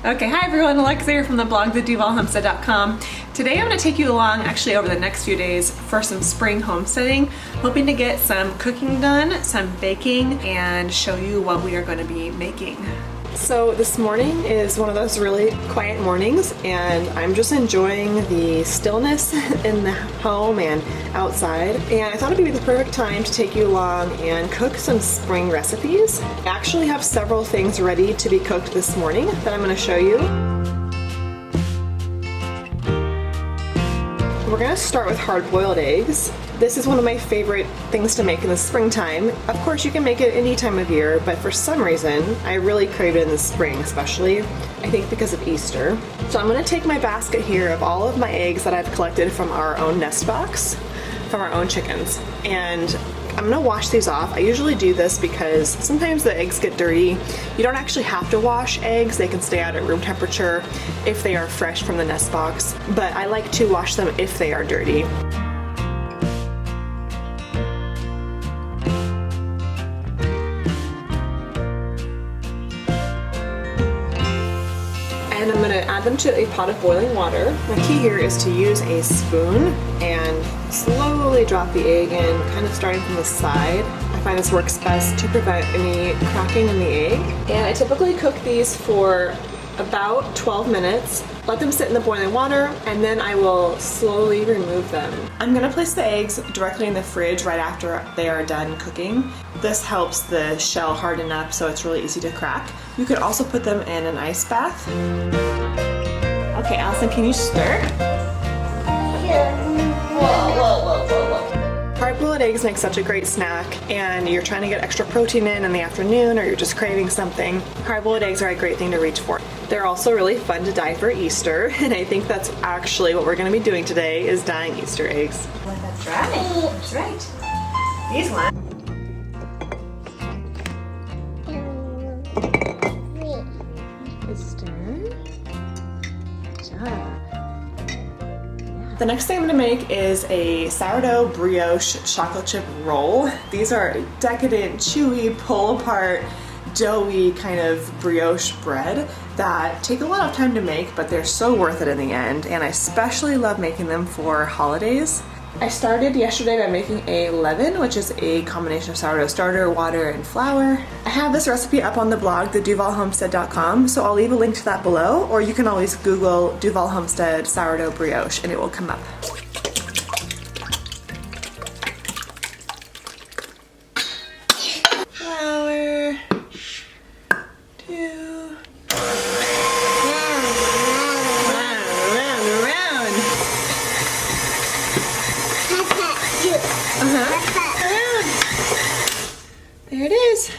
Okay, hi everyone, Alexa here from the blog, homestead.com. Today I'm going to take you along actually over the next few days for some spring homesteading, hoping to get some cooking done, some baking, and show you what we are going to be making. So this morning is one of those really quiet mornings and I'm just enjoying the stillness in the home and outside, and I thought it'd be the perfect time to take you along and cook some spring recipes. I actually have several things ready to be cooked this morning that I'm going to show you. We're going to start with hard-boiled eggs. This is one of my favorite things to make in the springtime. Of course, you can make it any time of year, but for some reason, I really crave it in the spring, especially, I think because of Easter. So I'm gonna take my basket here of all of my eggs that I've collected from our own nest box, from our own chickens, and I'm gonna wash these off. I usually do this because sometimes the eggs get dirty. You don't actually have to wash eggs. They can stay out at room temperature if they are fresh from the nest box, but I like to wash them if they are dirty. And I'm going to add them to a pot of boiling water. The key here is to use a spoon and slowly drop the egg in, kind of starting from the side. I find this works best to prevent any cracking in the egg. And I typically cook these for about 12 minutes. Let them sit in the boiling water, and then I will slowly remove them. I'm gonna place the eggs directly in the fridge right after they are done cooking. This helps the shell harden up so it's really easy to crack. You could also put them in an ice bath. Okay, Allison, can you stir? Hard-boiled eggs make such a great snack, and you're trying to get extra protein in the afternoon, or you're just craving something. Hard-boiled eggs are a great thing to reach for. They're also really fun to dye for Easter, and I think that's actually what we're going to be doing today, is dyeing Easter eggs. That's right. That's right. These ones. The next thing I'm going to make is a sourdough brioche chocolate chip roll. These are decadent, chewy, pull apart, doughy kind of brioche bread that take a lot of time to make, but they're so worth it in the end, and I especially love making them for holidays. I started yesterday by making a leaven, which is a combination of sourdough starter, water, and flour. I have this recipe up on the blog, homestead.com, so I'll leave a link to that below, or you can always Google Duval Homestead sourdough brioche and it will come up. Flour, 2. There it is.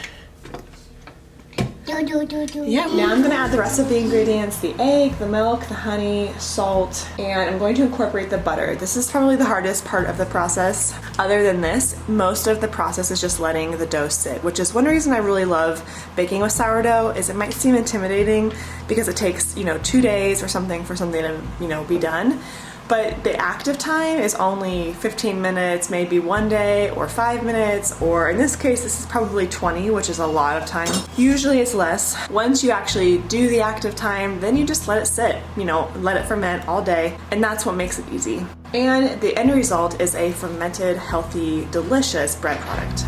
Yeah, now I'm going to add the rest of the ingredients, the egg, the milk, the honey, salt, and I'm going to incorporate the butter. This is probably the hardest part of the process. Other than this, most of the process is just letting the dough sit, which is one reason I really love baking with sourdough. Is it might seem intimidating because it takes, 2 days or something for something to, be done. But the active time is only 15 minutes, maybe 1 day, or 5 minutes, or in this case, this is probably 20, which is a lot of time. Usually it's less. Once you actually do the active time, then you just let it sit, let it ferment all day, and that's what makes it easy. And the end result is a fermented, healthy, delicious bread product.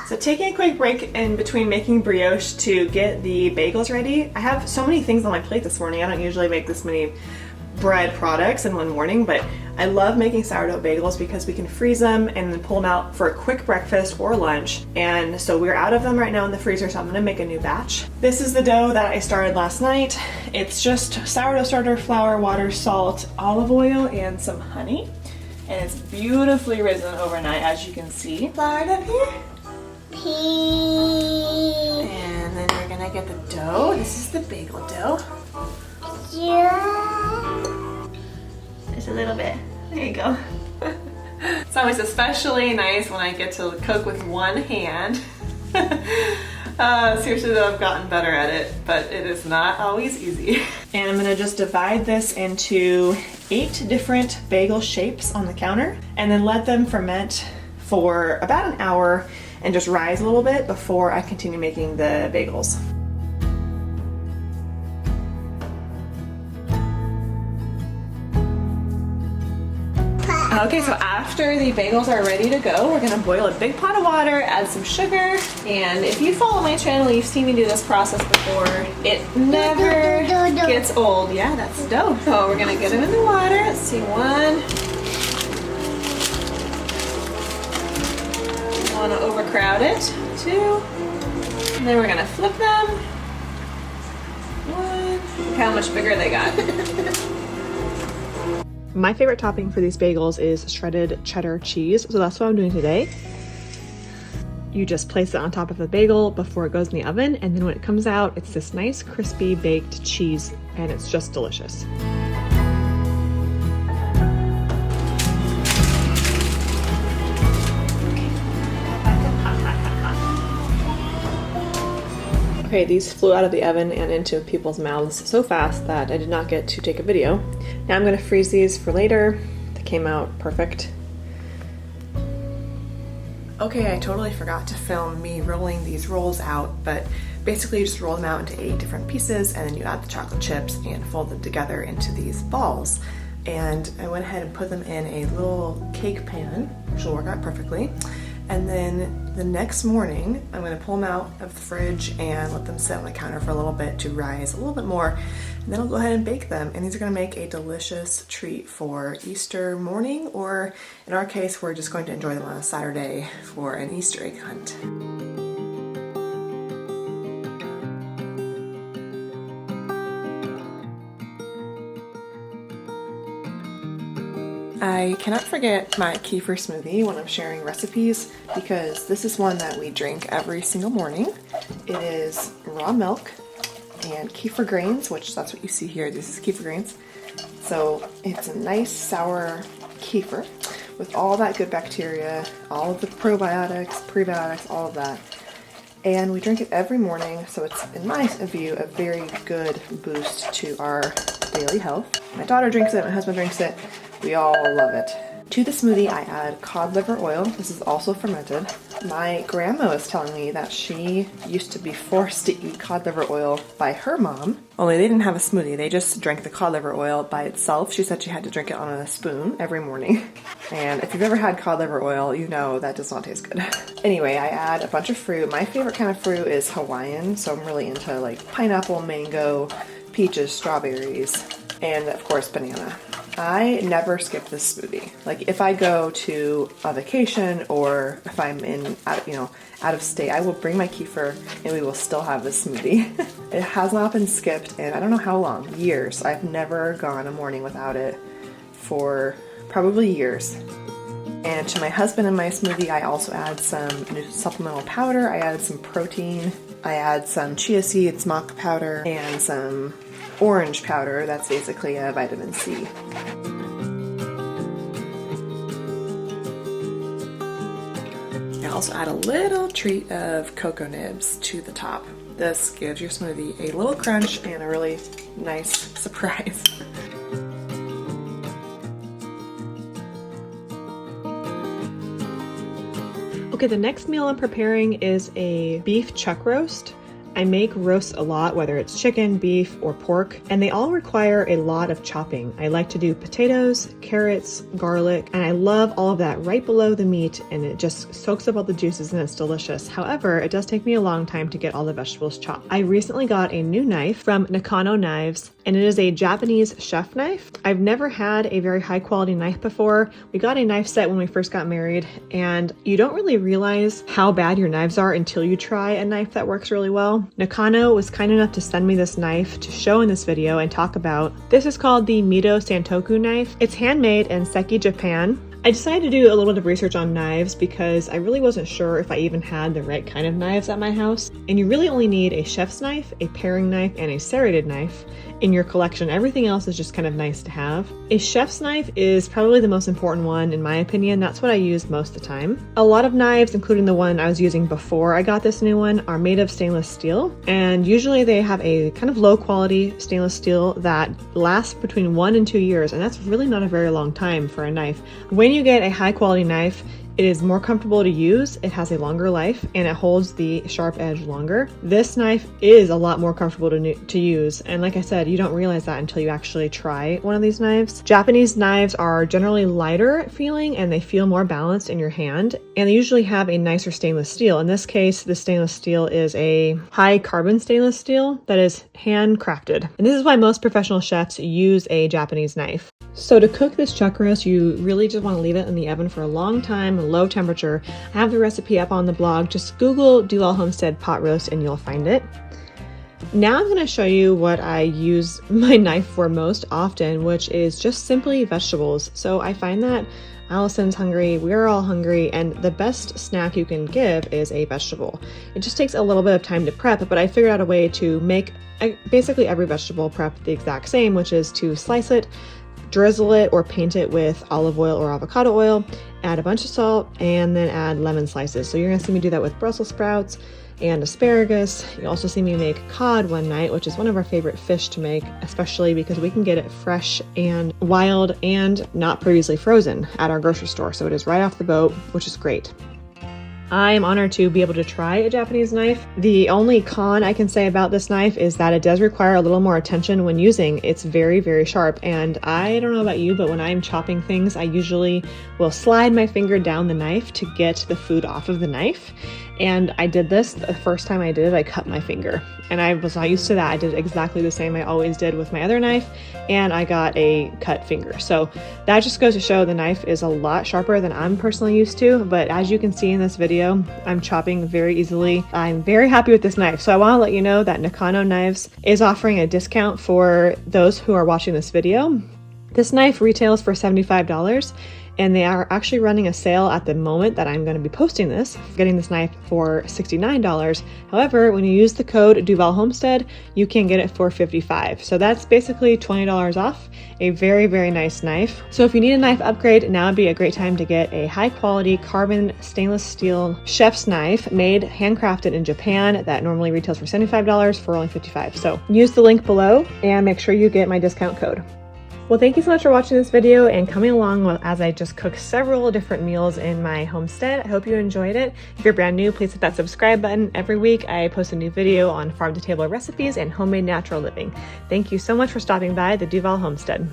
So taking a quick break in between making brioche to get the bagels ready. I have so many things on my plate this morning. I don't usually make this many bread products in one morning, but I love making sourdough bagels because we can freeze them and then pull them out for a quick breakfast or lunch. And so we're out of them right now in the freezer, so I'm gonna make a new batch. This is the dough that I started last night. It's just sourdough starter, flour, water, salt, olive oil, and some honey. And it's beautifully risen overnight, as you can see. Flour up here. And then we're gonna get the dough. This is the bagel dough. Just a little bit. There you go. It's always especially nice when I get to cook with one hand. Seriously though, I've gotten better at it, but it is not always easy. And I'm gonna just divide this into 8 different bagel shapes on the counter and then let them ferment for about an hour and just rise a little bit before I continue making the bagels. Okay, so after the bagels are ready to go, we're gonna boil a big pot of water, add some sugar, and if you follow my channel, you've seen me do this process before. It never gets old. Yeah, that's dough. So we're gonna get them in the water. Let's see, 1. Don't wanna overcrowd it. 2. And then we're gonna flip them. 1. Look how much bigger they got. My favorite topping for these bagels is shredded cheddar cheese, so that's what I'm doing today. You just place it on top of the bagel before it goes in the oven, and then when it comes out, it's this nice crispy baked cheese, and it's just delicious. Okay, these flew out of the oven and into people's mouths so fast that I did not get to take a video. Now I'm gonna freeze these for later. They came out perfect. Okay, I totally forgot to film me rolling these rolls out, but basically you just roll them out into 8 different pieces, and then you add the chocolate chips and fold them together into these balls. And I went ahead and put them in a little cake pan, which will work out perfectly. And then the next morning, I'm gonna pull them out of the fridge and let them sit on the counter for a little bit to rise a little bit more. And then I'll go ahead and bake them. And these are gonna make a delicious treat for Easter morning, or in our case, we're just going to enjoy them on a Saturday for an Easter egg hunt. I cannot forget my kefir smoothie when I'm sharing recipes, because this is one that we drink every single morning. It is raw milk and kefir grains, which that's what you see here. This is kefir grains. So it's a nice sour kefir with all that good bacteria, all of the probiotics, prebiotics, all of that. And we drink it every morning, so it's, in my view, a very good boost to our daily health. My daughter drinks it, my husband drinks it. We all love it. To the smoothie, I add cod liver oil. This is also fermented. My grandma was telling me that she used to be forced to eat cod liver oil by her mom. Only they didn't have a smoothie. They just drank the cod liver oil by itself. She said she had to drink it on a spoon every morning. And if you've ever had cod liver oil, you know that does not taste good. Anyway, I add a bunch of fruit. My favorite kind of fruit is Hawaiian, so I'm really into like pineapple, mango, peaches, strawberries, and of course banana. I never skip this smoothie. Like if I go to a vacation or if I'm out of state, I will bring my kefir and we will still have this smoothie. It has not been skipped in I don't know how long, years. I've never gone a morning without it for probably years. And to my husband and my smoothie, I also add some supplemental powder. I added some protein. I add some chia seeds, maca powder, and some orange powder. That's basically a vitamin C. I also add a little treat of cocoa nibs to the top. This gives your smoothie a little crunch and a really nice surprise. Okay, the next meal I'm preparing is a beef chuck roast. I make roasts a lot, whether it's chicken, beef, or pork, and they all require a lot of chopping. I like to do potatoes, carrots, garlic, and I love all of that right below the meat, and it just soaks up all the juices and it's delicious. However, it does take me a long time to get all the vegetables chopped. I recently got a new knife from Nakano knives, and it is a Japanese chef knife. I've never had a very high quality knife before. We got a knife set when we first got married, and you don't really realize how bad your knives are until you try a knife that works really well. Nakano was kind enough to send me this knife to show in this video and talk about. This is called the Mito Santoku knife. It's handmade in Seki, Japan. I decided to do a little bit of research on knives because I really wasn't sure if I even had the right kind of knives at my house. And you really only need a chef's knife, a paring knife, and a serrated knife in your collection. Everything else is just kind of nice to have. A chef's knife is probably the most important one in my opinion. That's what I use most of the time. A lot of knives, including the one I was using before I got this new one, are made of stainless steel, and usually they have a kind of low quality stainless steel that lasts between 1 and 2 years, and that's really not a very long time for a knife. When you get a high quality knife, It is more comfortable to use, it has a longer life, and it holds the sharp edge longer. This knife is a lot more comfortable to use, and like I said, you don't realize that until you actually try one of these knives. Japanese knives are generally lighter feeling and they feel more balanced in your hand, and they usually have a nicer stainless steel. In this case, the stainless steel is a high carbon stainless steel that is handcrafted. And this is why most professional chefs use a Japanese knife. So to cook this chuck roast, you really just want to leave it in the oven for a long time, low temperature. I have the recipe up on the blog. Just Google Duval Homestead pot roast and you'll find it. Now I'm going to show you what I use my knife for most often, which is just simply vegetables. So I find that Allison's hungry, we're all hungry, and the best snack you can give is a vegetable. It just takes a little bit of time to prep, but I figured out a way to make basically every vegetable prep the exact same, which is to slice it, drizzle it or paint it with olive oil or avocado oil, add a bunch of salt, and then add lemon slices. So you're gonna see me do that with Brussels sprouts and asparagus. You'll also see me make cod one night, which is one of our favorite fish to make, especially because we can get it fresh and wild and not previously frozen at our grocery store. So it is right off the boat, which is great. I am honored to be able to try a Japanese knife. The only con I can say about this knife is that it does require a little more attention when using. It's very, very sharp, and I don't know about you, but when I'm chopping things, I usually will slide my finger down the knife to get the food off of the knife. And I did this the first time I did it, I cut my finger. And I was not used to that. I did exactly the same I always did with my other knife, and I got a cut finger. So that just goes to show the knife is a lot sharper than I'm personally used to. But as you can see in this video, I'm chopping very easily. I'm very happy with this knife. So I want to let you know that Nakano Knives is offering a discount for those who are watching this video. This knife retails for $75. And they are actually running a sale at the moment that I'm going to be posting this, getting this knife for $69. However, when you use the code Duval Homestead, you can get it for $55. So that's basically $20 off. A very, very nice knife. So if you need a knife upgrade, now would be a great time to get a high quality carbon stainless steel chef's knife made handcrafted in Japan that normally retails for $75 for only $55. So use the link below and make sure you get my discount code. Well, thank you so much for watching this video and coming along as I just cook several different meals in my homestead. I hope you enjoyed it. If you're brand new, please hit that subscribe button. Every week I post a new video on farm-to-table recipes and homemade natural living. Thank you so much for stopping by the Duval Homestead.